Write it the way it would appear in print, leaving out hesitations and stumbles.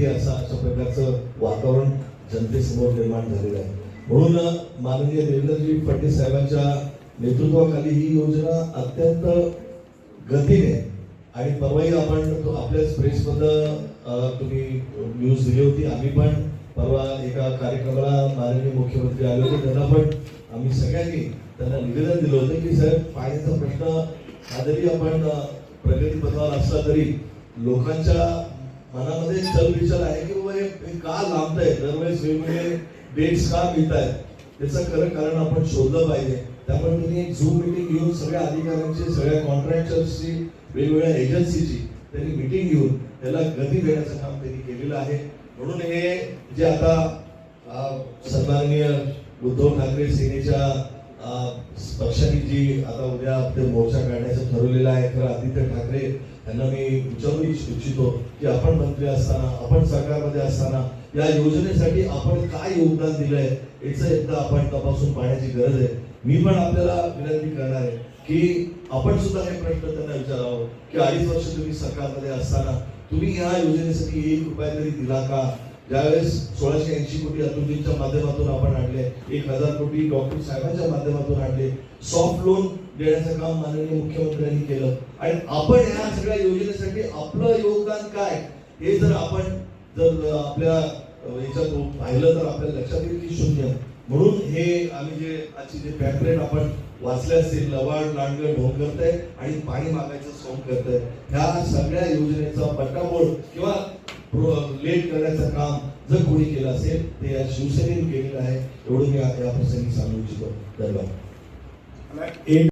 माहिती आहे अशा प्रकारचं वातावरण जनतेसमोर निर्माण झालेलं आहे. म्हणून माननीय देवेंद्रजी फडणवीस साहेबांच्या नेतृत्वाखाली ही योजना अत्यंत गतीने आणि परवाही आपण आपल्याच प्रेसमध्ये तुम्ही न्यूज दिली होती. आम्ही पण परवा एका कार्यक्रमाला माननीय मुख्यमंत्री आले होते, त्यांना पण आम्ही सगळ्यांनी त्यांना निवेदन दिलं होतं की साहेब पाण्याचा प्रश्न हा जरी आपण प्रगतीपथावर असला तरी लोकांच्या मनामध्ये चलबिचल आहे की बाबा हे का लांबतंय, दरवेळेस वेगवेगळे डेट्स का मिळत आहेत, त्याचं खरं कारण आपण शोधलं पाहिजे. त्यामुळे त्यांनी एक झूम मीटिंग घेऊन सगळ्या अधिकाऱ्यांची, सगळ्या कॉन्ट्रॅक्टर्सची, वेगवेगळ्या एजन्सीची त्यांनी मीटिंग घेऊन त्याला गती देण्याचं काम त्यांनी केलेलं आहे. म्हणून हे जे आता सन्माननीय उद्धव ठाकरे सेनेच्या पक्षाने जी आता उद्या ते मोर्चा काढण्याचं ठरवलेलं आहे, खरं आदित्य ठाकरे यांना मी विचारू इच्छितो की आपण मंत्री असताना, आपण सरकारमध्ये असताना या योजनेसाठी आपण काय योगदान दिलंय याचं एकदा आपण तपासून पाहण्याची गरज आहे. मी पण आपल्याला विनंती करणार आहे की आपण सुद्धा हे प्रश्न त्यांना विचारावं की 2.5 वर्ष तुम्ही सरकारमध्ये असताना तुम्ही या योजनेसाठी 1 रुपया तरी दिला का? ज्यावेळेस 1680 कोटी अतुलजींच्या माध्यमातून आपण आणले, 1000 कोटी डॉक्टर साहेबांच्या माध्यमातून आणले, सॉफ्ट लोन देण्याचं काम माननीय मुख्यमंत्र्यांनी केलं आणि आपण या सगळ्या योजनेसाठी आपलं योगदान काय हे जर आपण आपल्या याच्यात पाहिलं तर आपल्याला लक्षात येईल की शून्य. म्हणून हे आम्ही जे आजची जे पॅम्पलेट आपण वाचले असतील, लवाड लांडगड ढोंग करताय आणि पाणी मागायचं सोंग करताय, ह्या सगळ्या योजनेचा बट्टाबोळ किंवा लेट करण्याचं काम जर कोणी केलं असेल ते या शिवसेनेने केलेलं आहे. एवढं मी या प्रसंगी सांगू इच्छितो. धन्यवाद.